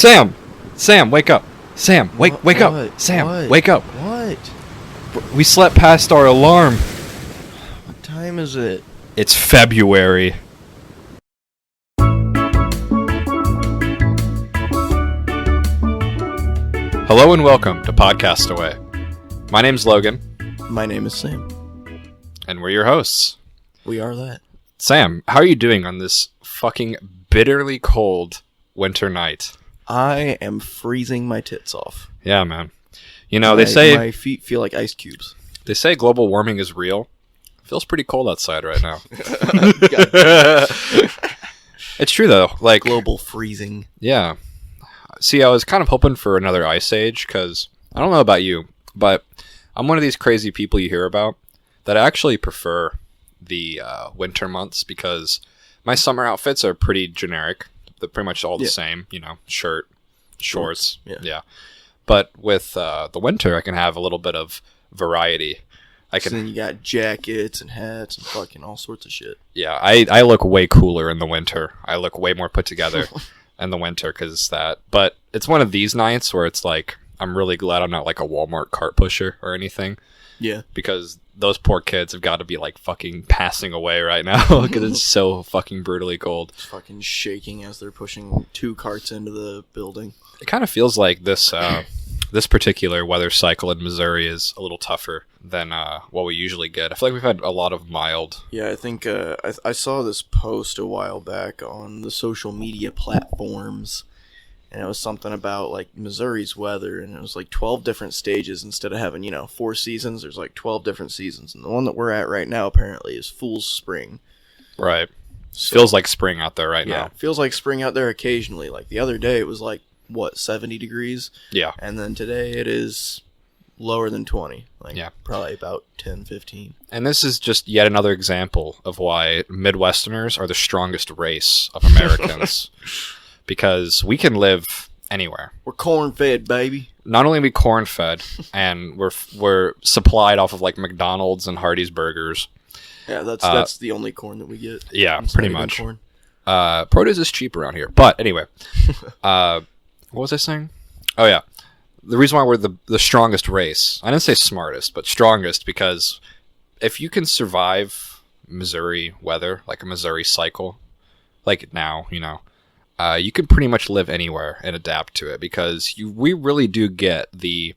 Sam! Sam, wake up! Sam, wake up! What? Sam, What? wake up! What? We slept past our alarm. What time is it? It's February. Hello and welcome to Podcast Away. My name's Logan. My name is Sam. And we're your hosts. We are that. Sam, how are you doing on this fucking bitterly cold winter night? I am freezing my tits off. Yeah, man. You know, they say... My feet feel like ice cubes. They say global warming is real. It feels pretty cold outside right now. It's true, though. Like global freezing. Yeah. See, I was kind of hoping for another ice age, because I don't know about you, but I'm one of these crazy people you hear about that actually prefer the winter months, because my summer outfits are pretty generic. They're pretty much all the same, you know, shirt, shorts. Yeah. But with the winter, I can have a little bit of variety. So then you got jackets and hats and fucking all sorts of shit. Yeah, I look way cooler in the winter. I look way more put together in the winter because that. But it's one of these nights where it's like, I'm really glad I'm not like a Walmart cart pusher or anything. Yeah. Because those poor kids have got to be like fucking passing away right now because it's so fucking brutally cold. It's fucking shaking as they're pushing 2 carts into the building. It kind of feels like this this particular weather cycle in Missouri is a little tougher than what we usually get. I feel like we've had a lot of mild. Yeah, I think I saw this post a while back on the social media platforms, and it was something about like Missouri's weather, and it was like 12 different stages instead of having 4 seasons. There's like 12 different seasons, and the one that we're at right now apparently is Fool's Spring. Right. So, feels like spring out there right now. Feels like spring out there occasionally. Like the other day it was like 70 degrees? Yeah. And then today it is lower than 20. Probably about 10, 15. And this is just yet another example of why Midwesterners are the strongest race of Americans. Because we can live anywhere. We're corn-fed, baby. Not only are we corn-fed, and we're supplied off of like McDonald's and Hardee's burgers. Yeah, that's the only corn that we get. Yeah, pretty much. Corn. Produce is cheap around here. But anyway, what was I saying? Oh yeah, the reason why we're the strongest race. I didn't say smartest, but strongest, because if you can survive Missouri weather, like a Missouri cycle, like now, you can pretty much live anywhere and adapt to it, because we really do get the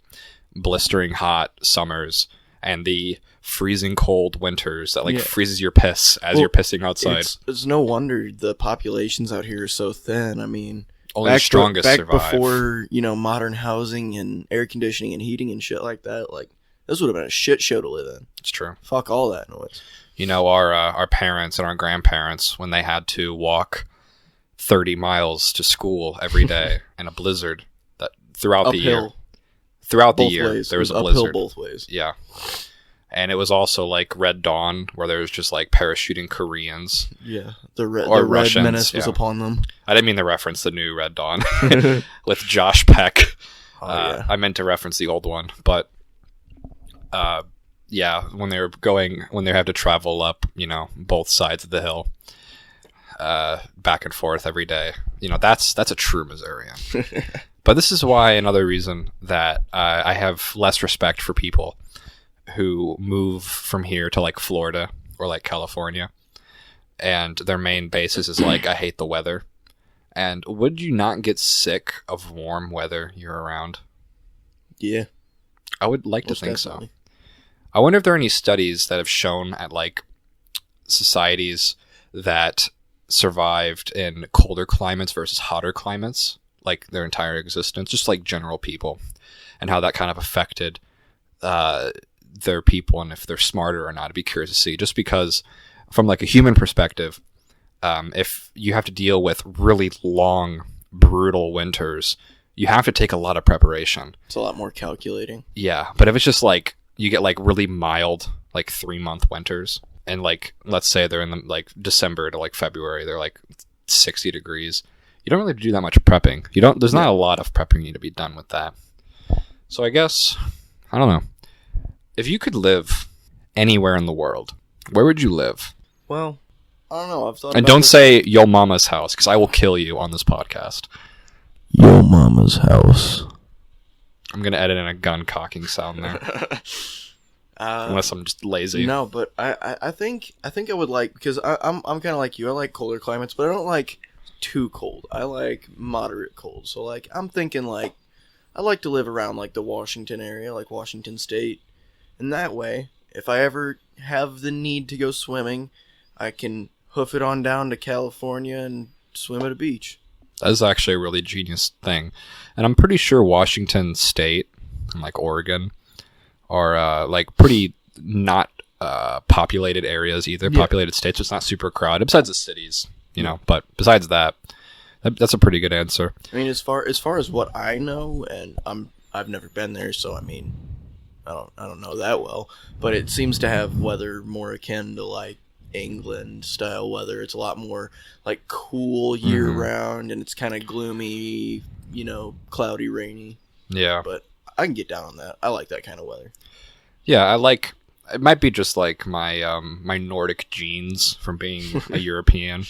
blistering hot summers and the freezing cold winters that freezes your piss as you're pissing outside. It's no wonder the populations out here are so thin. I mean, only the strongest survive. Back before, modern housing and air conditioning and heating and shit like that, like, this would have been a shit show to live in. It's true. Fuck all that noise. Our parents and our grandparents, when they had to walk 30 miles to school every day in a blizzard that throughout the year. Throughout the year, there was a blizzard. Uphill both ways. Yeah. And it was also like Red Dawn, where there was just like parachuting Koreans. Yeah, the red menace was upon them. I didn't mean to reference the new Red Dawn with Josh Peck. I meant to reference the old one, but when they have to travel up, both sides of the hill, back and forth every day. That's a true Missourian. But this is why another reason that I have less respect for people who move from here to like Florida or like California, and their main basis is like, I hate the weather. And would you not get sick of warm weather year around? Yeah. I would like to think so. I wonder if there are any studies that have shown at like societies that survived in colder climates versus hotter climates, like their entire existence, just like general people, and how that kind of affected their people, and if they're smarter or not. I'd be curious to see, just because from like a human perspective, if you have to deal with really long, brutal winters, you have to take a lot of preparation. It's a lot more calculating. Yeah, but if it's just like you get like really mild, like 3-month winters, and like let's say they're in the like December to like February, they're like 60 degrees. You don't really have to do that much prepping. There's not a lot of prepping need to be done with that. So I guess, I don't know. If you could live anywhere in the world, where would you live? Well, I don't know. I've thought. And don't say your mama's house, because I will kill you on this podcast. Yo mama's house. I'm gonna edit in a gun cocking sound there, unless I'm just lazy. No, but I think I would like, because I'm kind of like you. I like colder climates, but I don't like too cold. I like moderate cold. So like I'm thinking like I like to live around like the Washington area, like Washington State, and that way, if I ever have the need to go swimming, I can hoof it on down to California and swim at a beach. That is actually a really genius thing, and I'm pretty sure Washington State and like Oregon are like pretty not populated areas either. Yeah. Populated states, it's not super crowded besides the cities, you know. But besides that, that's a pretty good answer. I mean, as far as what I know, and I've never been there, so I mean, I don't know that well, but it seems to have weather more akin to like England style weather. It's a lot more like cool year round, and it's kind of gloomy, you know, cloudy, rainy. Yeah, but I can get down on that. I like that kind of weather. Yeah, I like. It might be just like my my Nordic genes from being a European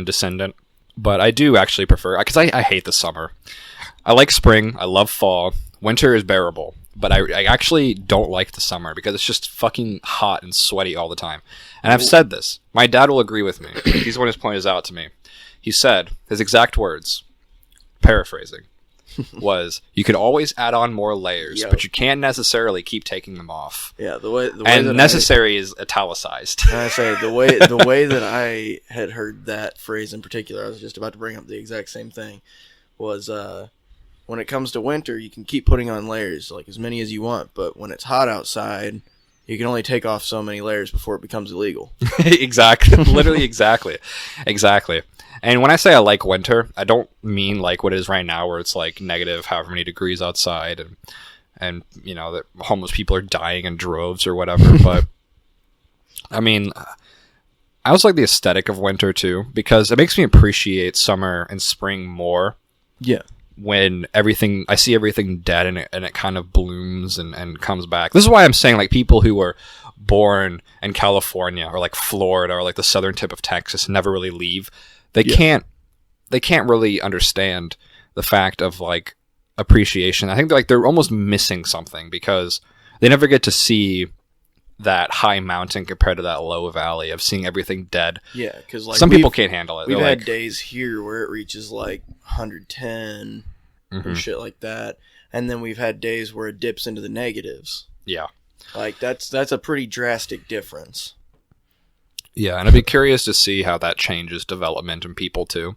descendant, but I do actually prefer, because I hate the summer. I like spring. I love fall. Winter is bearable. But I actually don't like the summer because it's just fucking hot and sweaty all the time. And I've said this. My dad will agree with me. He's the one who's pointed this out to me. He said, his exact words, paraphrasing, was, you could always add on more layers, but you can't necessarily keep taking them off. Yeah, the way and that necessary is italicized. I say the way that I had heard that phrase in particular, I was just about to bring up the exact same thing, was when it comes to winter, you can keep putting on layers, like as many as you want, but when it's hot outside, you can only take off so many layers before it becomes illegal. Exactly. Literally exactly. And when I say I like winter, I don't mean like what it is right now where it's like negative however many degrees outside and you know, that homeless people are dying in droves or whatever, but I mean, I also like the aesthetic of winter too, because it makes me appreciate summer and spring more. Yeah. When I see everything dead and it kind of blooms and comes back. This is why I'm saying like people who were born in California or like Florida or like the southern tip of Texas and never really leave. They can't really understand the fact of like appreciation. I think they're almost missing something because they never get to see that high mountain compared to that low valley of seeing everything dead. Yeah, because like some people can't handle it. We've had like, days here where it reaches like 110 and shit like that, and then we've had days where it dips into the negatives. Yeah, like that's a pretty drastic difference. Yeah, and I'd be curious to see how that changes development in people too.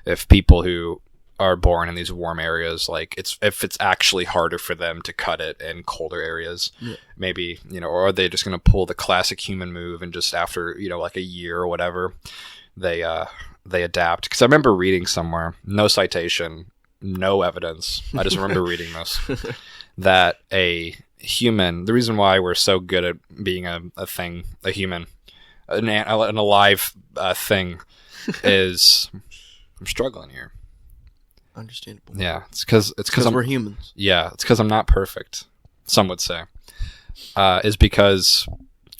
If people who are born in these warm areas, like if it's actually harder for them to cut it in colder areas, maybe, you know, or are they just going to pull the classic human move and just after, you know, like a year or whatever, they adapt? Because I remember reading somewhere, no citation, no evidence, I just remember reading this, that a human, the reason why we're so good at being a human, an alive thing, is I'm struggling here. Understandable. Yeah, it's because we're humans. Yeah, it's because I'm not perfect. Some would say, is because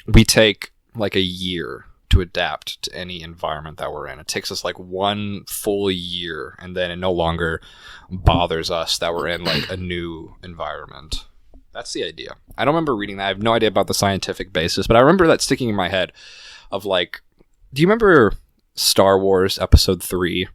we take like a year to adapt to any environment that we're in. It takes us like one full year, and then it no longer bothers us that we're in like a new environment. That's the idea. I don't remember reading that. I have no idea about the scientific basis, but I remember that sticking in my head. Of like, do you remember Star Wars Episode 3?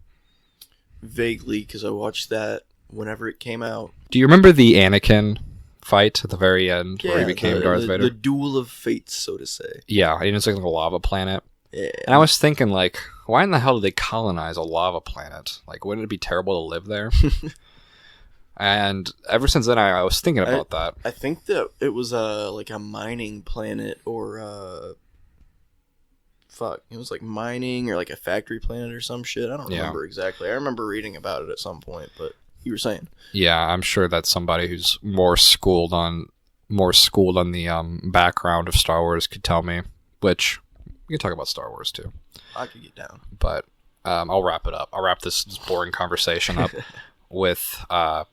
Vaguely, because I watched that whenever it came out. Do you remember the Anakin fight at the very end where he became Darth Vader? The duel of fates, so to say. Yeah, and it's like a lava planet. Yeah. And I was thinking, like, why in the hell did they colonize a lava planet? Like, wouldn't it be terrible to live there? And ever since then, I was thinking about that. I think that it was like a mining planet or it was like mining or like a factory planet or some shit. I don't remember exactly. I remember reading about it at some point, but you were saying. Yeah, I'm sure that's somebody who's more schooled on the background of Star Wars could tell me, which we can talk about Star Wars too. I could get down. But I'll wrap it up. I'll wrap this boring conversation up with I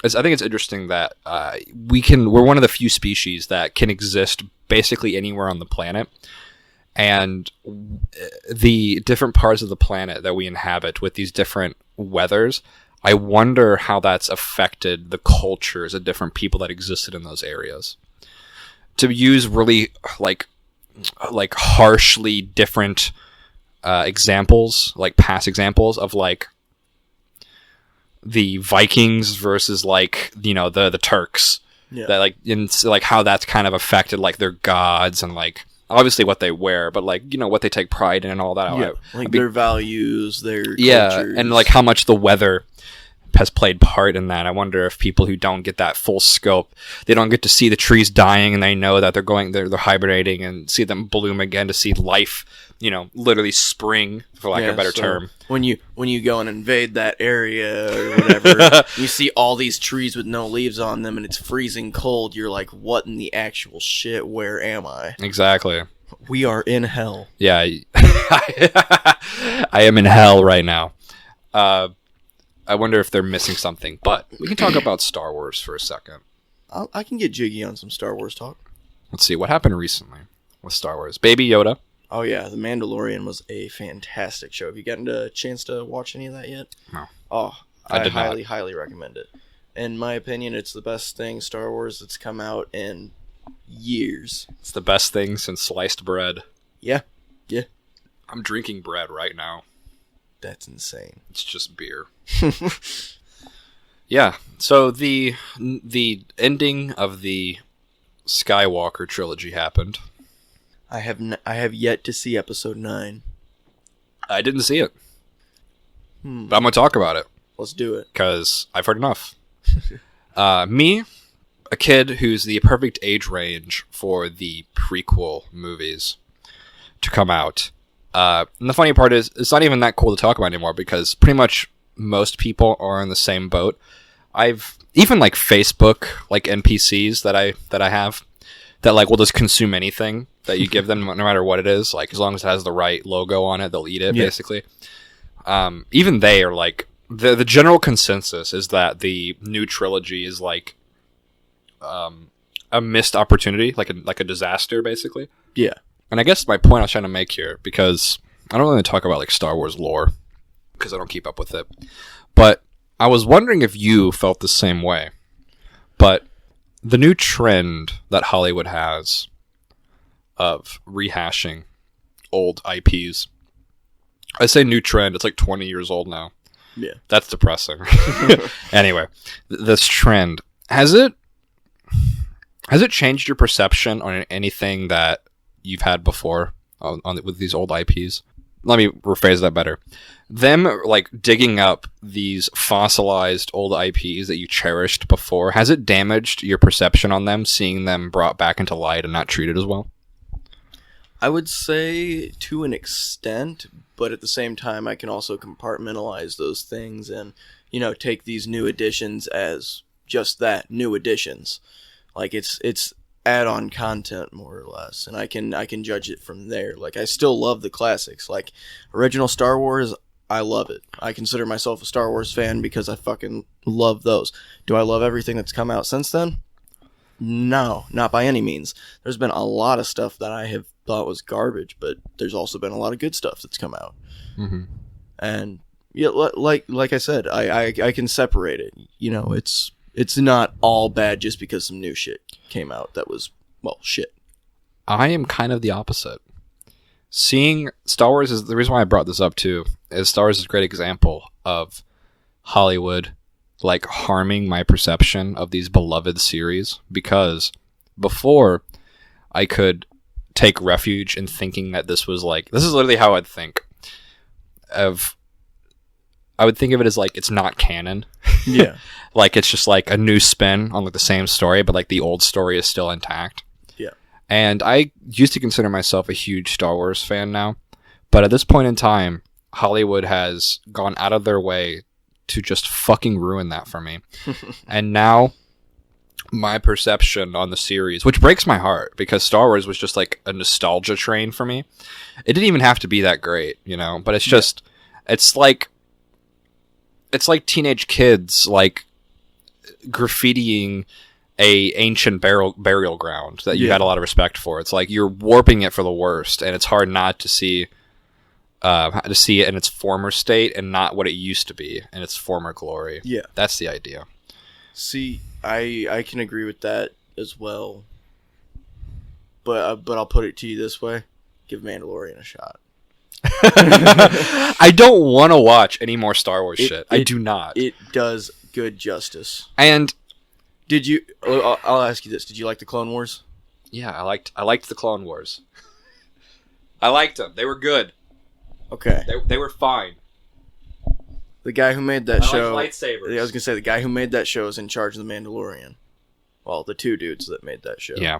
think it's interesting that we're one of the few species that can exist basically anywhere on the planet. and the different parts of the planet that we inhabit with these different weathers, I wonder how that's affected the cultures of different people that existed in those areas. To use really like harshly different examples, like past examples of like the Vikings versus like, you know, the Turks. Yeah. That like in like how that's kind of affected like their gods and like obviously what they wear, but like, you know, what they take pride in and all that. Yeah. Like their values, their cultures. And like how much the weather has played part in that. I wonder if people who don't get that full scope, they don't get to see the trees dying and they know that they're hibernating and see them bloom again, to see life, you know, literally spring, for lack of a better term. When you go and invade that area or whatever, you see all these trees with no leaves on them and it's freezing cold, you're like, what in the actual shit? Where am I? Exactly. We are in hell. Yeah. I am in hell right now. I wonder if they're missing something, but we can talk about Star Wars for a second. I can get jiggy on some Star Wars talk. Let's see, what happened recently with Star Wars? Baby Yoda. Oh yeah, The Mandalorian was a fantastic show. Have you gotten a chance to watch any of that yet? No. Oh, I did highly, not. highly recommend it. In my opinion, it's the best thing Star Wars that's come out in years. It's the best thing since sliced bread. Yeah. Yeah. I'm drinking bread right now. That's insane. It's just beer. Yeah, so the ending of the Skywalker trilogy happened. I have yet to see episode 9. I didn't see it. But I'm going to talk about it. Let's do it. Because I've heard enough. Me, a kid who's the perfect age range for the prequel movies to come out. And the funny part is, it's not even that cool to talk about anymore because pretty much most people are in the same boat. I've even like Facebook, like NPCs that I have that like will just consume anything that you give them, no matter what it is. Like as long as it has the right logo on it, they'll eat it. Yeah. Basically. Even they are like the general consensus is that the new trilogy is like a missed opportunity, like a disaster, basically. Yeah. And I guess my point I was trying to make here, because I don't really talk about like Star Wars lore, because I don't keep up with it. But I was wondering if you felt the same way. But the new trend that Hollywood has of rehashing old IPs, I say new trend, it's like 20 years old now. Yeah. That's depressing. Anyway, this trend, has it changed your perception on anything that you've had before with these old IPs? Let me rephrase that better. Them like digging up these fossilized old IPs that you cherished before, has it damaged your perception on them, seeing them brought back into light and not treated as well? I would say to an extent, but at the same time I can also compartmentalize those things and, you know, take these new additions as just that, new additions. Like it's add-on content more or less, and I can judge it from there. Like I still love the classics, like original Star Wars. I love it. I consider myself a Star Wars fan because I fucking love those. Do I love everything that's come out since then? No, not by any means. There's been a lot of stuff that I have thought was garbage, but there's also been a lot of good stuff that's come out. Mm-hmm. And yeah, like I said, I can separate it. You know, it's not all bad just because some new shit came out that was, well, shit. I am kind of the opposite. Seeing Star Wars is the reason why I brought this up too. Is Star Wars is a great example of Hollywood like harming my perception of these beloved series, because before I could take refuge in thinking that this is literally how I'd think of. I would think of it as like it's not canon. Yeah. Like it's just like a new spin on like the same story, but like the old story is still intact. Yeah. And I used to consider myself a huge Star Wars fan now, but at this point in time, Hollywood has gone out of their way to just fucking ruin that for me. And now my perception on the series, which breaks my heart because Star Wars was just like a nostalgia train for me. It didn't even have to be that great, you know, but it's just, it's like teenage kids like graffitiing a ancient burial ground that you Yeah. had a lot of respect for. It's like you're warping it for the worst, and it's hard not to see it in its former state and not what it used to be in its former glory. Yeah. That's the idea. See, I can agree with that as well. But I'll put it to you this way: give Mandalorian a shot. I don't want to watch any more Star Wars shit. I do not. It does good justice. And Did you? I'll ask you this: did you like the Clone Wars? yeah, I liked the Clone Wars. I liked them. They were good. Okay. They were fine. The guy who made that I show. like lightsabers. I was gonna say the guy who made that show is in charge of the Mandalorian. Well, the two dudes that made that show. Yeah.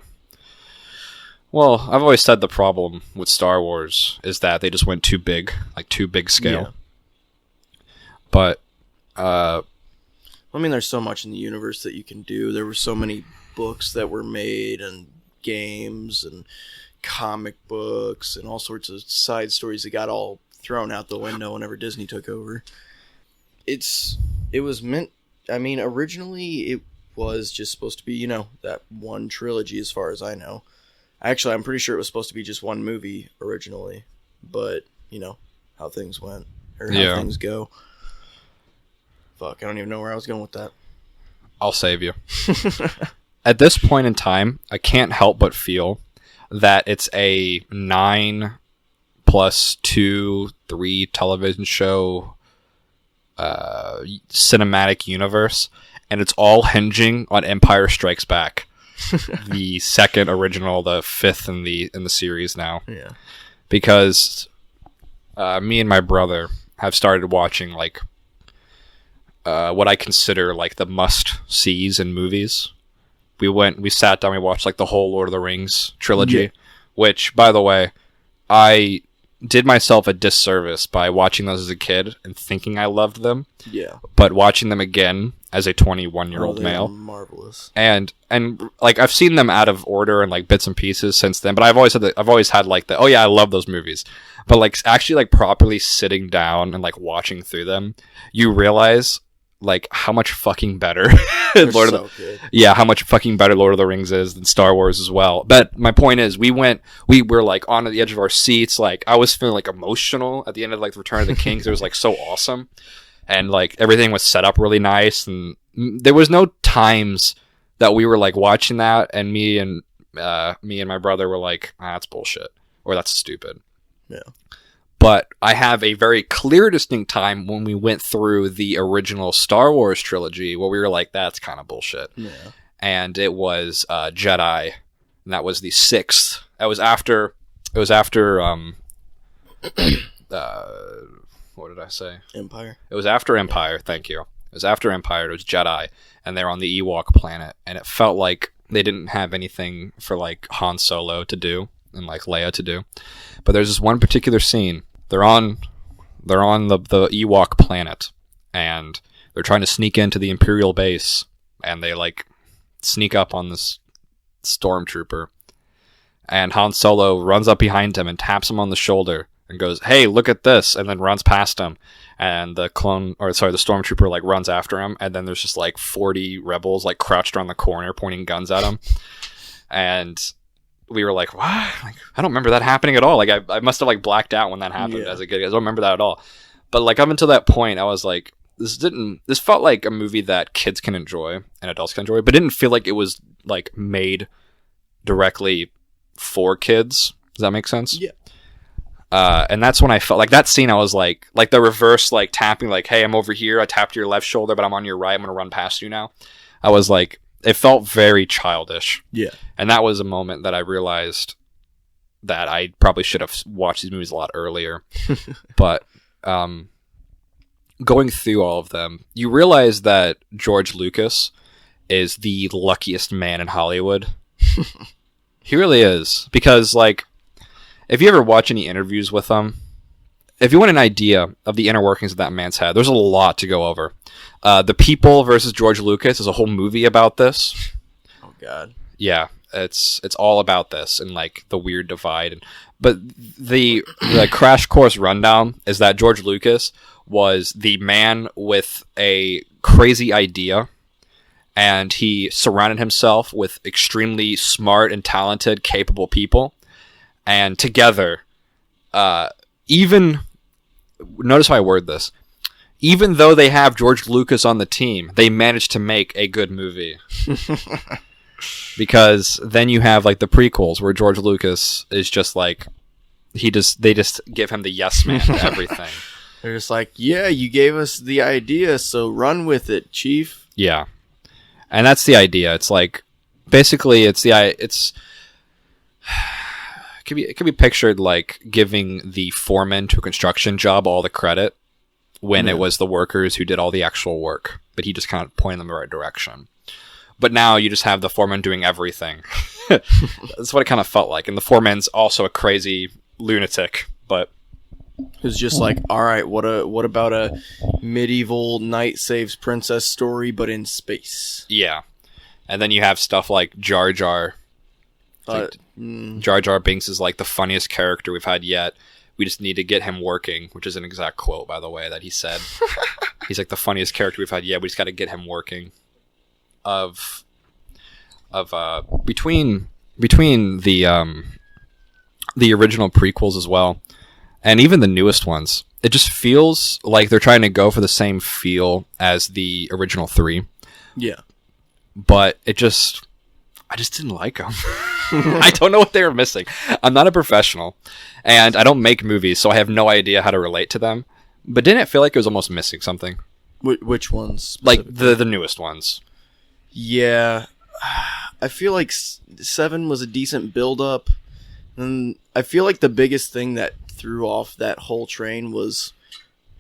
Well, I've always said the problem with Star Wars is that they just went too big, like too big scale. Yeah. But, I mean, there's so much in the universe that you can do. There were so many books that were made, and games, and comic books, and all sorts of side stories that got all thrown out the window whenever Disney took over. It was meant. I mean, originally it was just supposed to be, that one trilogy, as far as I know. Actually, I'm pretty sure it was supposed to be just one movie originally, but how things went or how things go. Fuck, I don't even know where I was going with that. I'll save you. At this point in time, I can't help but feel that it's a 9 plus 2, 3 television show cinematic universe, and it's all hinging on Empire Strikes Back. The second original, the fifth in the series now. Yeah. Because me and my brother have started watching like what I consider like the must-sees in movies. We sat down, we watched like the whole Lord of the Rings trilogy, which, by the way, I did myself a disservice by watching those as a kid and thinking I loved them. Yeah. But watching them again as a 21-year-old male, marvelous. and like I've seen them out of order and like bits and pieces since then, but I've always had like the, oh yeah, I love those movies. But like actually like properly sitting down and like watching through them, you realize like how much fucking better how much fucking better Lord of the Rings is than Star Wars as well. But my point is, we were like on the edge of our seats. Like I was feeling like emotional at the end of like Return of the King, 'cause it was like so awesome. And like everything was set up really nice, and there was no times that we were like watching that and me and my brother were like, that's bullshit, or that's stupid. Yeah. But I have a very clear, distinct time when we went through the original Star Wars trilogy where we were like, that's kind of bullshit. Yeah. And it was Jedi, and that was the 6th. It was after what did I say? Empire. It was after Empire, thank you. It was after Empire, it was Jedi, and they're on the Ewok planet, and it felt like they didn't have anything for like Han Solo to do and like Leia to do. But there's this one particular scene. They're on the Ewok planet, and they're trying to sneak into the Imperial base, and they like sneak up on this stormtrooper, and Han Solo runs up behind him and taps him on the shoulder and goes, "Hey, look at this," and then runs past him, and the stormtrooper like runs after him, and then there's just like 40 rebels like crouched around the corner pointing guns at him, and we were like, what? Like, I don't remember that happening at all. Like I must have like blacked out when that happened as a kid. I don't remember that at all. But like up until that point, I was like, this felt like a movie that kids can enjoy and adults can enjoy, but it didn't feel like it was like made directly for kids. Does that make sense? Yeah. And that's when I felt like that scene. I was like the reverse, like tapping, like, hey, I'm over here. I tapped your left shoulder, but I'm on your right. I'm going to run past you now. I was like, it felt very childish. Yeah. And that was a moment that I realized that I probably should have watched these movies a lot earlier. But, going through all of them, you realize that George Lucas is the luckiest man in Hollywood. He really is. Because, like, if you ever watch any interviews with him, if you want an idea of the inner workings of that man's head, there's a lot to go over. The People versus George Lucas is a whole movie about this. Oh, God. Yeah, it's all about this and, like, the weird divide. But the crash course rundown is that George Lucas was the man with a crazy idea, and he surrounded himself with extremely smart and talented, capable people. And together, even... Notice how I word this. Even though they have George Lucas on the team, they managed to make a good movie. Because then you have like the prequels where George Lucas is just like they just give him the yes man to everything. They're just like, yeah, you gave us the idea, so run with it, Chief. Yeah, and that's the idea. It's like basically it could be pictured like giving the foreman to a construction job all the credit when it was the workers who did all the actual work, but he just kind of pointed them in the right direction. But now you just have the foreman doing everything. That's what it kind of felt like. And the foreman's also a crazy lunatic, but who's just like, all right, what about a medieval knight saves princess story, but in space? Yeah. And then you have stuff like Jar Jar. Jar Jar Binks is like the funniest character we've had yet. We just need to get him working, which is an exact quote, by the way, that he said. He's like the funniest character we've had yet. We just got to get him working. Between the original prequels as well, and even the newest ones, it just feels like they're trying to go for the same feel as the original 3. Yeah, but I just didn't like them. I don't know what they were missing. I'm not a professional, and I don't make movies, so I have no idea how to relate to them. But didn't it feel like it was almost missing something? Which ones? Like the newest ones. Yeah, I feel like 7 was a decent build-up, and I feel like the biggest thing that threw off that whole train was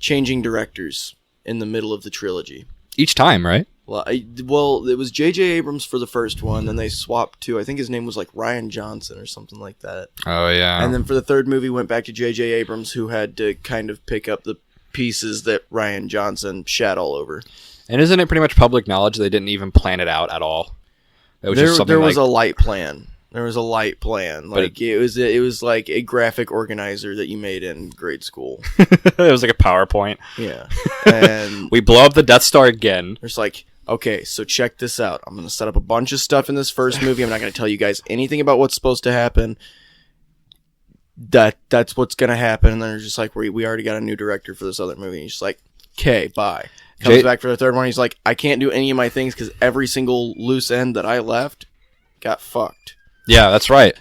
changing directors in the middle of the trilogy. Each time, right? Well, it was J.J. Abrams for the first one, then they swapped to, I think his name was like Rian Johnson or something like that. Oh, yeah. And then for the third movie, went back to J.J. Abrams, who had to kind of pick up the pieces that Rian Johnson shat all over. And isn't it pretty much public knowledge they didn't even plan it out at all? It was There was a light plan. There was a light plan. Like it was like a graphic organizer that you made in grade school. It was like a PowerPoint. Yeah. And we blow up the Death Star again. There's like, okay, so check this out. I'm going to set up a bunch of stuff in this first movie. I'm not going to tell you guys anything about what's supposed to happen. That's what's going to happen. And then they're just like, we already got a new director for this other movie. And he's just like, okay, bye. Comes back for the third one. He's like, I can't do any of my things because every single loose end that I left got fucked. Yeah, that's right.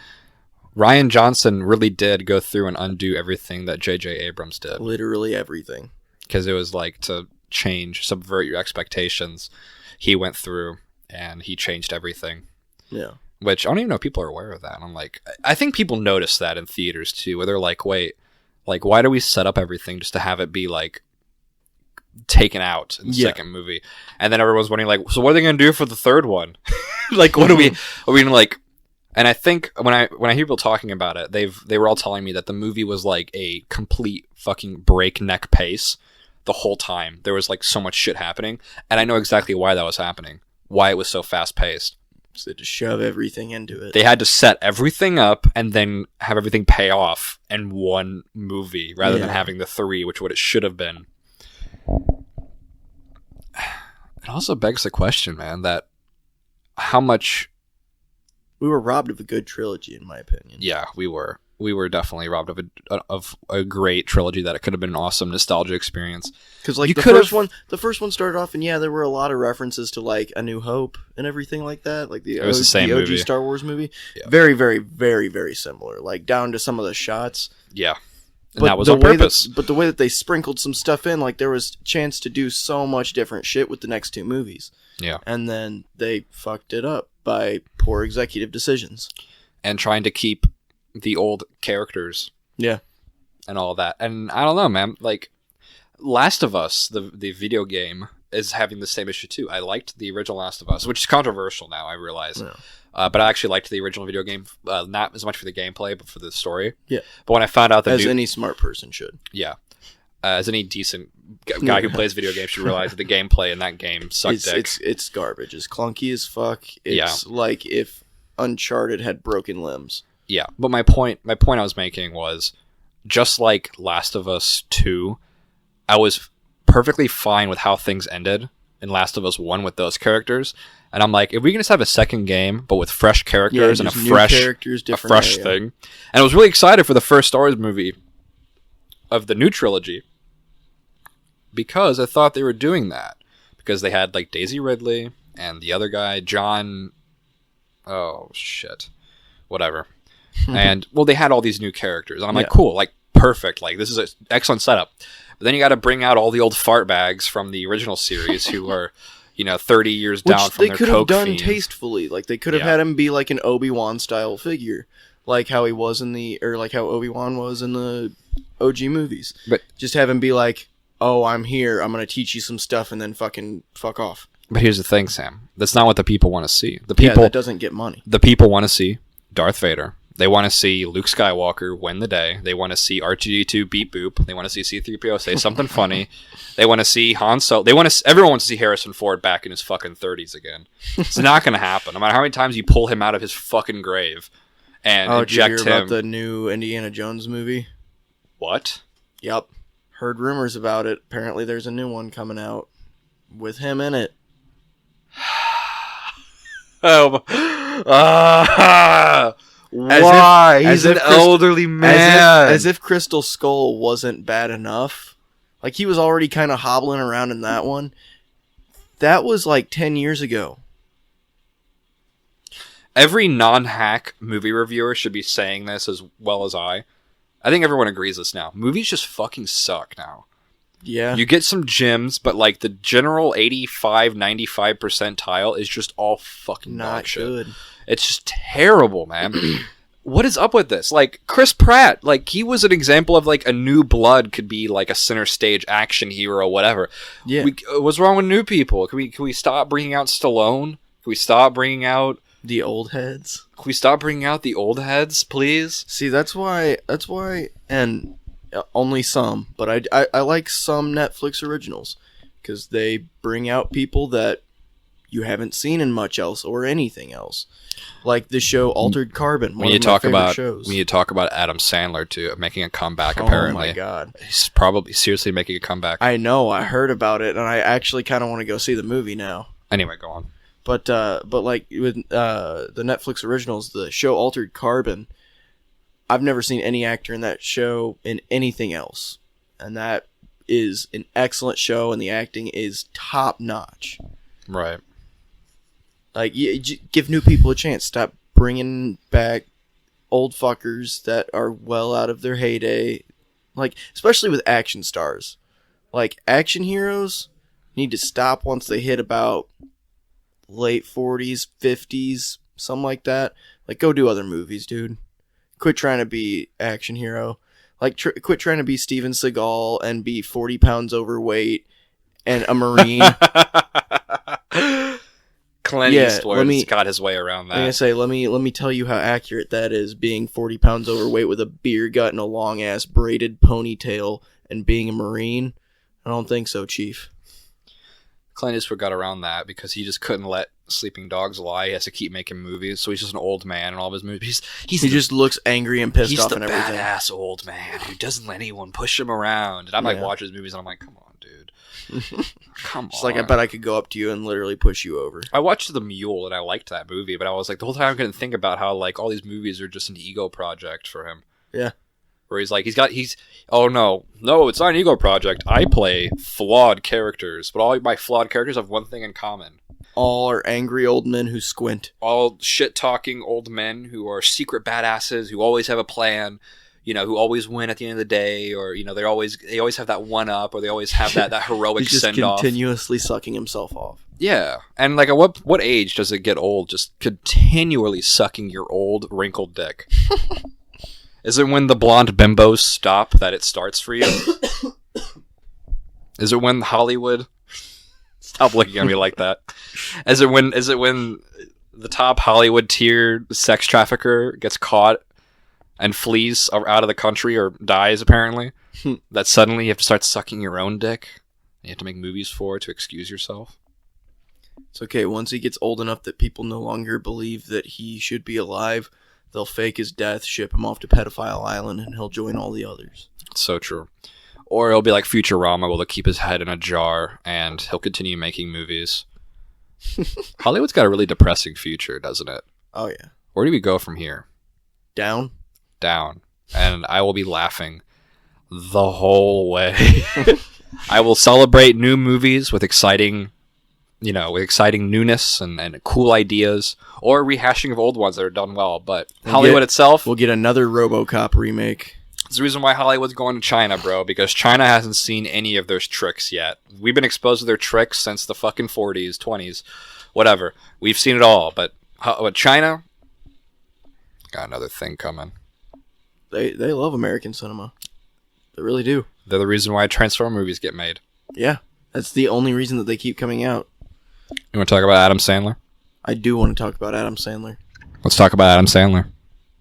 Rian Johnson really did go through and undo everything that J.J. Abrams did. Literally everything. Because it was like to subvert your expectations. He went through and he changed everything. Yeah. Which I don't even know if people are aware of that. I'm like, I think people notice that in theaters too, where they're like, wait, like, why do we set up everything just to have it be like taken out in the second movie? And then everyone's wondering like, so what are they going to do for the third one? Like, what are we like, and I think when I hear people talking about it, they were all telling me that the movie was like a complete fucking breakneck pace the whole time. There was like so much shit happening, and I know exactly why that was happening. Why it was so fast paced. So to shove everything into it. They had to set everything up and then have everything pay off in one movie rather than having the 3, which what it should have been. It also begs the question, man, that how much we were robbed of a good trilogy, in my opinion. Yeah, we were. We were definitely robbed of a great trilogy that it could have been an awesome nostalgia experience. Because like the first one started off, and there were a lot of references to like A New Hope and everything like that. Like the OG movie. Star Wars movie. Yeah. Very, very, very, very similar. Like down to some of the shots. Yeah, and that was on purpose. But the way that they sprinkled some stuff in, like there was a chance to do so much different shit with the next 2 movies. Yeah, and then they fucked it up by poor executive decisions and trying to keep the old characters, and all that. And I don't know, man. Like Last of Us, the video game, is having the same issue too. I liked the original Last of Us, which is controversial now, I realize. Yeah. But I actually liked the original video game, not as much for the gameplay, but for the story. Yeah. But when I found out that any smart person should. Yeah. As any decent guy who plays video games should realize that the gameplay in that game sucked dick. It's garbage. It's clunky as fuck. It's like if Uncharted had broken limbs. Yeah, but my point I was making was, just like Last of Us 2, I was perfectly fine with how things ended, in Last of Us 1 with those characters. And I'm like, if we can just have a second game, but with fresh characters and a fresh thing. And I was really excited for the first Star Wars movie of the new trilogy because I thought they were doing that. Because they had like Daisy Ridley and the other guy, John... Oh, shit. Whatever. And, well, they had all these new characters. And I'm like, cool, like, perfect. Like, this is an excellent setup. But then you got to bring out all the old fart bags from the original series who are... 30 years down from their coke they could have done fiends. tastefully. Like, they could have had him be like an Obi-Wan style figure. Like how he was like how Obi-Wan was in the OG movies. But just have him be like, oh, I'm here. I'm going to teach you some stuff and then fucking fuck off. But here's the thing, Sam. That's not what the people want to see. The people that doesn't get money. The people want to see Darth Vader. They want to see Luke Skywalker win the day. They want to see R2-D2 beat boop. They want to see C-3PO say something funny. They want to see Han Solo. Everyone wants to see Harrison Ford back in his fucking 30s again. It's not going to happen. No matter how many times you pull him out of his fucking grave and inject did you hear him. about the new Indiana Jones movie? What? Yep. Heard rumors about it. Apparently there's a new one coming out with him in it. Why? He's an elderly man. As if Crystal Skull wasn't bad enough. Like, he was already kind of hobbling around in that one. That was like 10 years ago. Every non-hack movie reviewer should be saying this as well as I. I think everyone agrees this now. Movies just fucking suck now. Yeah. You get some gems, but like the general 85-95 percentile is just all fucking not shit. Good. It's just terrible, man. What is up with this? Like, Chris Pratt, like, he was an example of, like, a new blood could be, like, a center stage action hero, whatever. Yeah. What's wrong with new people? Can we stop bringing out Stallone? Can we stop bringing out... the old heads? Can we stop bringing out the old heads, please? See, that's why, and only some, but I like some Netflix originals, because they bring out people that you haven't seen in much else, or anything else. Like the show Altered Carbon, one of my favorite shows. We need to talk about Adam Sandler, too, making a comeback, apparently. Oh, my God. He's probably seriously making a comeback. I know, I heard about it, and I actually kind of want to go see the movie now. Anyway, go on. But like, with the Netflix originals, the show Altered Carbon, I've never seen any actor in that show in anything else. And that is an excellent show, and the acting is top-notch. Right. Like, give new people a chance. Stop bringing back old fuckers that are well out of their heyday. Like, especially with action stars. Like, action heroes need to stop once they hit about late 40s, 50s, something like that. Like, go do other movies, dude. Quit trying to be action hero. Like, quit trying to be Steven Seagal and be 40 pounds overweight and a Marine. Clint Eastwood's got his way around that. I'm gonna say, let me tell you how accurate that is, being 40 pounds overweight with a beer gut and a long ass braided ponytail and being a Marine. I don't think so, Chief. Clint Eastwood got around that because he just couldn't let sleeping dogs lie. He has to keep making movies, so he's just an old man in all of his movies. He just looks angry and pissed off and everything. He's the badass old man who doesn't let anyone push him around. And I'm like, watch his movies, and I'm like, come on, dude. Come on. It's like, I bet I could go up to you and literally push you over. I watched The Mule, and I liked that movie, but I was like, the whole time I couldn't think about how, like, all these movies are just an ego project for him. Yeah. Where he's like, oh no, it's not an ego project. I play flawed characters, but all my flawed characters have one thing in common. All are angry old men who squint. All shit-talking old men who are secret badasses, who always have a plan, who always win at the end of the day, or, they always have that one-up, or they always have that heroic send-off. He's just continuously sucking himself off. Yeah, and like, at what age does it get old, just continually sucking your old, wrinkled dick? Is it when the blonde bimbos stop that it starts for you? Is it when Hollywood... Stop looking at me like that. Is it when the top Hollywood tier sex trafficker gets caught and flees out of the country or dies, apparently, that suddenly you have to start sucking your own dick? You have to make movies to excuse yourself? It's okay. Once he gets old enough that people no longer believe that he should be alive, they'll fake his death, ship him off to Pedophile Island, and he'll join all the others. So true. Or it'll be like Futurama, where they'll keep his head in a jar and he'll continue making movies. Hollywood's got a really depressing future, doesn't it? Oh, yeah. Where do we go from here? Down? Down. And I will be laughing the whole way. I will celebrate new movies with exciting newness and cool ideas, or rehashing of old ones that are done well. But Hollywood itself... We'll get another RoboCop remake. It's the reason why Hollywood's going to China, bro, because China hasn't seen any of their tricks yet. We've been exposed to their tricks since the fucking 40s, 20s, whatever. We've seen it all, but China got another thing coming. They love American cinema. They really do. They're the reason why Transformer movies get made. Yeah, that's the only reason that they keep coming out. You want to talk about Adam Sandler? I do want to talk about Adam Sandler. Let's talk about Adam Sandler.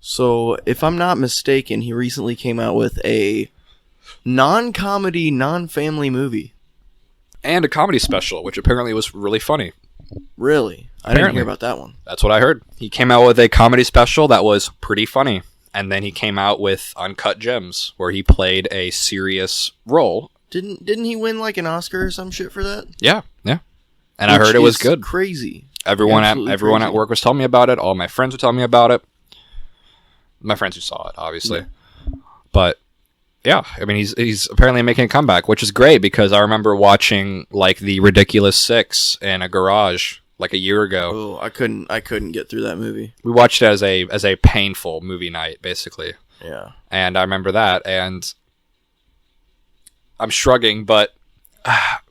So, if I'm not mistaken, he recently came out with a non-comedy, non-family movie. And a comedy special, which apparently was really funny. Really? I didn't hear about that one. That's what I heard. He came out with a comedy special that was pretty funny. And then he came out with Uncut Gems, where he played a serious role. Didn't he win like an Oscar or some shit for that? Yeah. And I heard it was good. Crazy. Everyone at work was telling me about it. All my friends were telling me about it. My friends who saw it, obviously. Yeah. But yeah, I mean, he's apparently making a comeback, which is great because I remember watching like The Ridiculous Six in a garage like a year ago. Oh, I couldn't get through that movie. We watched it as a painful movie night, basically. Yeah. And I remember that, and I'm shrugging, but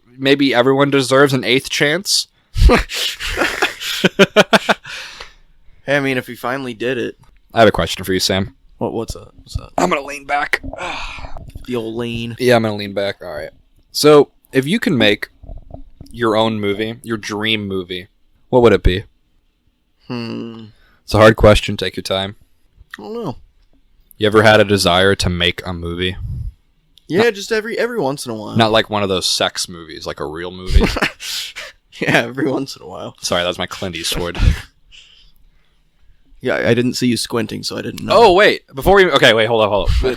maybe everyone deserves an 8th chance. Hey, I mean, if he finally did it. I have a question for you, Sam. What's up? I'm going to lean back. The old lean. Yeah, I'm going to lean back. All right. So, if you can make your own movie, your dream movie, what would it be? It's a hard question. Take your time. I don't know. You ever had a desire to make a movie? Yeah, just every once in a while. Not like one of those sex movies, like a real movie. Yeah, every once in a while. Sorry, that was my Clint Eastwood. Yeah, I didn't see you squinting, so I didn't know. Oh, wait. Hold on.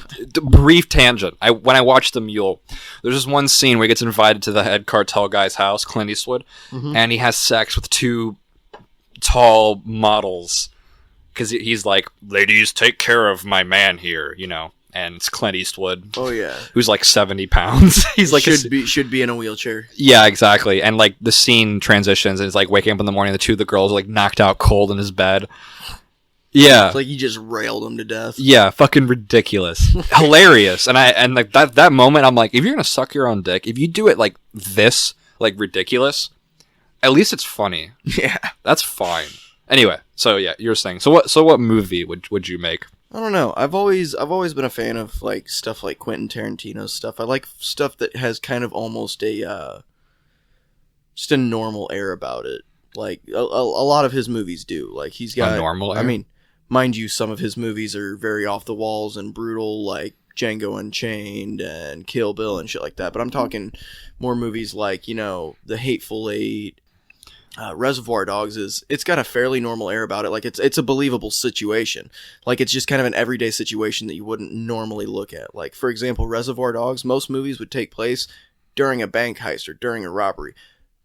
Brief tangent. When I watched The Mule, there's this one scene where he gets invited to the head cartel guy's house, Clint Eastwood, and he has sex with 2 tall models. Because he's like, ladies, take care of my man here, And it's Clint Eastwood. Oh, yeah. Who's like 70 pounds. He's like should be in a wheelchair. Yeah, exactly. And like the scene transitions and it's like waking up in the morning, the 2 of the girls are like knocked out cold in his bed. Yeah. It's like you just railed him to death. Yeah, fucking ridiculous. Hilarious. And like that moment, I'm like, if you're going to suck your own dick, if you do it like this, like ridiculous, at least it's funny. Yeah. That's fine. Anyway, so yeah, you're saying. So what movie would you make? I don't know. I've always been a fan of like stuff like Quentin Tarantino's stuff. I like stuff that has kind of almost a just a normal air about it. Like a lot of his movies do. Like he's got a normal air? I mean, mind you, some of his movies are very off the walls and brutal, like Django Unchained and Kill Bill and shit like that. But I'm talking more movies like, The Hateful Eight, Reservoir Dogs. It's got a fairly normal air about it. Like it's a believable situation. Like it's just kind of an everyday situation that you wouldn't normally look at. Like for example, Reservoir Dogs, most movies would take place during a bank heist or during a robbery.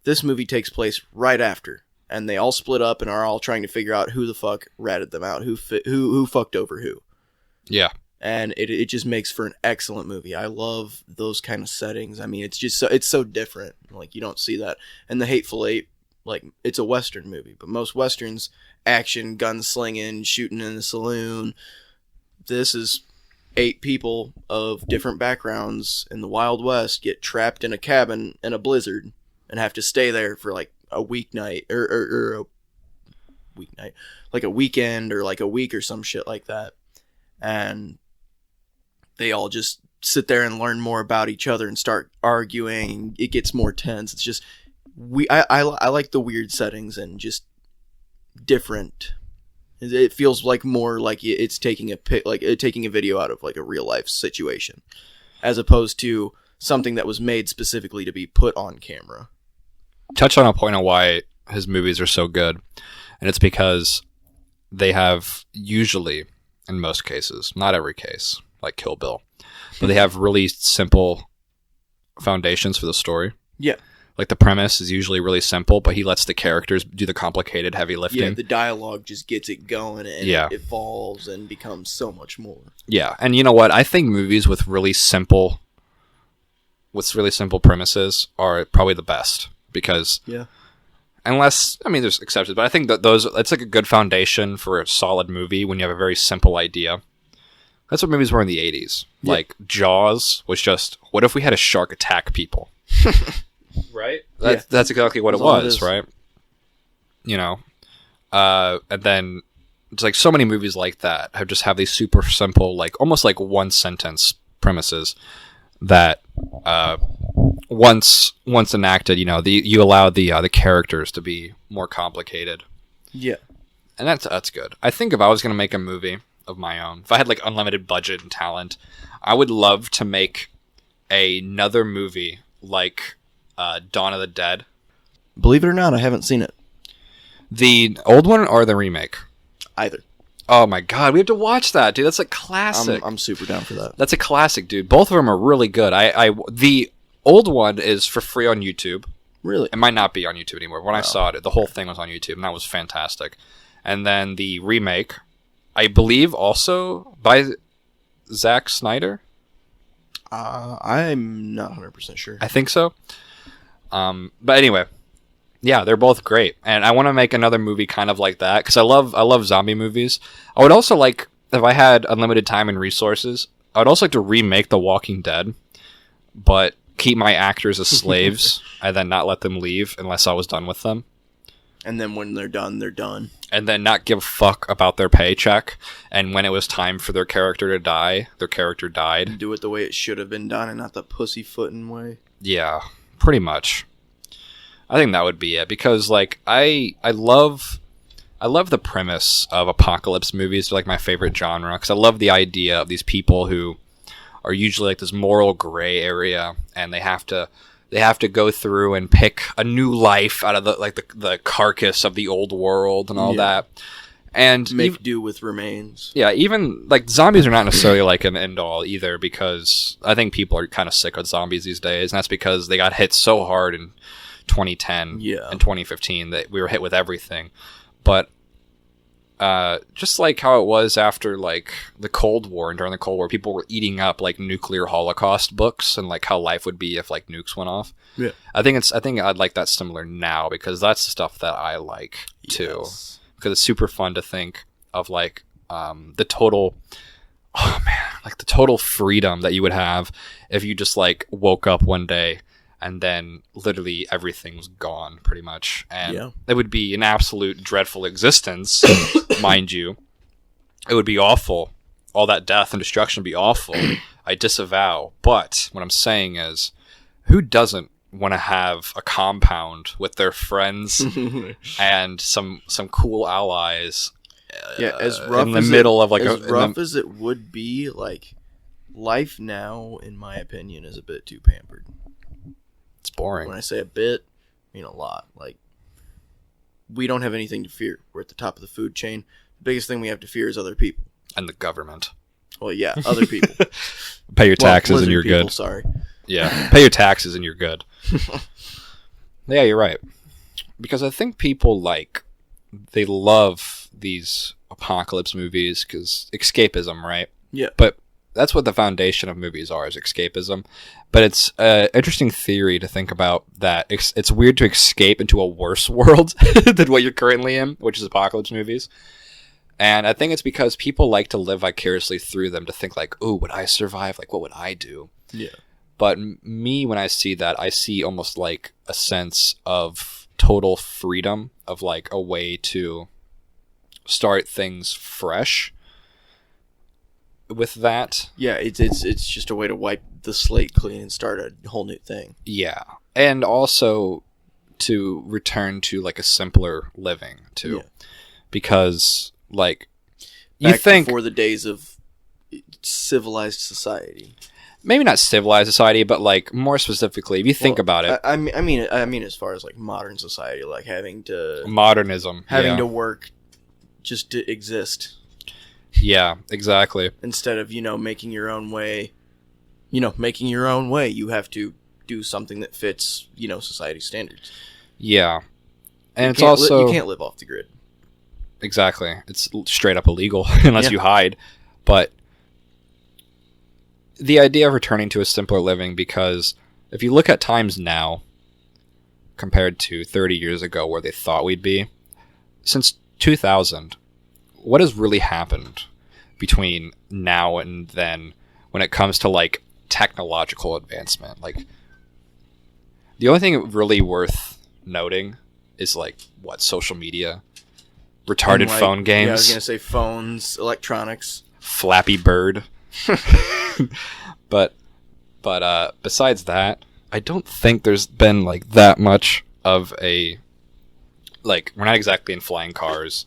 This movie takes place right after, and they all split up and are all trying to figure out who the fuck ratted them out, who fucked over who. Yeah. And it just makes for an excellent movie. I love those kind of settings. I mean, it's so different. Like you don't see that. And The Hateful Eight, like it's a Western movie, but most Westerns, action, gunslinging, shooting in the saloon. This is 8 people of different backgrounds in the Wild West get trapped in a cabin in a blizzard and have to stay there for like a weeknight or a weeknight, like a weekend or like a week or some shit like that. And they all just sit there and learn more about each other and start arguing. It gets more tense. It's just I like the weird settings and just different. It feels like more like it's taking taking a video out of like a real life situation, as opposed to something that was made specifically to be put on camera. Touch on a point of why his movies are so good, and it's because they have usually, in most cases, not every case, like Kill Bill, but they have really simple foundations for the story. Yeah. Like the premise is usually really simple, but he lets the characters do the complicated heavy lifting. Yeah, the dialogue just gets it going, and it evolves and becomes so much more. Yeah, and you know what? I think movies with really simple premises are probably the best because unless, I mean, there's exceptions, but I think that it's like a good foundation for a solid movie when you have a very simple idea. That's what movies were in the 80s. Yeah. Like Jaws was just, what if we had a shark attack people? Right? That's exactly what it was, right? You know, and then it's like so many movies like that have these super simple, like almost like one sentence premises that once enacted, you know, you allow the characters to be more complicated. Yeah, and that's good. I think if I was going to make a movie of my own, if I had like unlimited budget and talent, I would love to make another movie like Dawn of the Dead. Believe it or not, I haven't seen it. The old one or the remake? Either. Oh my god, we have to watch that, dude. That's a classic. I'm super down for that. That's a classic, dude. Both of them are really good. The old one is for free on YouTube. Really? It might not be on YouTube anymore. When I saw it, the whole thing was on YouTube, and that was fantastic. And then the remake, I believe, also by Zack Snyder. I'm not 100% sure. I think so. But anyway, yeah, they're both great, and I want to make another movie kind of like that because I love zombie movies. I would also like, if I had unlimited time and resources, I would also like to remake The Walking Dead, but keep my actors as slaves and then not let them leave unless I was done with them. And then when they're done, they're done. And then not give a fuck about their paycheck. And when it was time for their character to die, their character died. Do it the way it should have been done and not the pussyfooting way. Yeah, pretty much. I think that would be it because, like, I love the premise of apocalypse movies. They're like my favorite genre because I love the idea of these people who are usually like this moral gray area, and they have to go through and pick a new life out of the carcass of the old world and all that, and make do with remains. Yeah, even like zombies are not necessarily like an end all either because I think people are kind of sick of zombies these days, and that's because they got hit so hard in 2010 and 2015 that we were hit with everything. But just like how it was after like the Cold War, and during the Cold War people were eating up like nuclear holocaust books and like how life would be if like nukes went off. Yeah, I think I'd like that similar now because that's the stuff that I like too. Because it's super fun to think of like the total freedom that you would have if you just like woke up one day and then literally everything was gone pretty much. And it would be an absolute dreadful existence, mind you. It would be awful. All that death and destruction would be awful. I disavow. But what I'm saying is, who doesn't want to have a compound with their friends and some cool allies as rough in the middle of like as it would be, like, life now, in my opinion, is a bit too pampered. It's boring. When I say a bit, I mean a lot. Like, we don't have anything to fear. We're at the top of the food chain. The biggest thing we have to fear is other people. And the government. Well, yeah, other people. Pay your taxes and you're people, good. Sorry. Yeah, pay your taxes and you're good. Yeah, you're right. Because I think people they love these apocalypse movies because escapism, right? Yeah. But that's what the foundation of movies are, is escapism. But it's an interesting theory to think about that it's weird to escape into a worse world than what you're currently in, which is apocalypse movies. And I think it's because people like to live vicariously through them, to think like, ooh, would I survive? Like, what would I do? Yeah. But me, when I see that, I see almost like a sense of total freedom, of like a way to start things fresh with that. Yeah, it's just a way to wipe the slate clean and start a whole new thing. Yeah. And also to return to like a simpler living too. Yeah. Because like you think before the days of civilized society. Maybe not civilized society, but like more specifically, if you think about it. I mean as far as like modern society, like having to to work just to exist. Yeah, exactly. Instead of, making your own way, you have to do something that fits, society standards. Yeah. And it's You also... can't live off the grid. Exactly. It's straight up illegal unless you hide. But the idea of returning to a simpler living, because if you look at times now compared to 30 years ago where they thought we'd be, since 2000, what has really happened between now and then when it comes to like technological advancement? Like, the only thing really worth noting is like what social media, retarded phone games. Yeah, I was gonna say phones, electronics, Flappy Bird. but besides that, I don't think there's been like that much of a, like, we're not exactly in flying cars.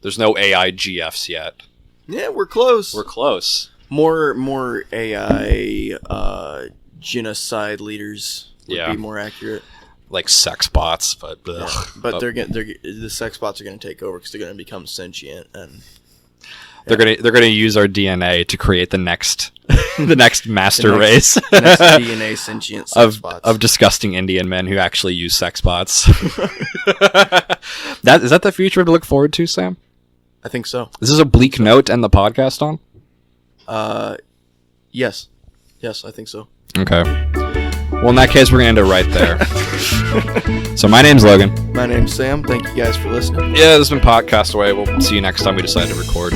There's no AI GFs yet. Yeah, we're close. We're close. More AI genocide leaders would be more accurate. Like sex bots, but but the sex bots are gonna take over because they're gonna become sentient, and they're gonna use our DNA to create the next master race. The next DNA sentient sex bots of disgusting Indian men who actually use sex bots. Is that the future to look forward to, Sam? I think so. This is a bleak note to end the podcast on? Yes, I think so. Okay. Well, in that case, we're going to end it right there. So my name's Logan. My name's Sam. Thank you guys for listening. Yeah, this has been Podcast Away. We'll see you next time we decide to record.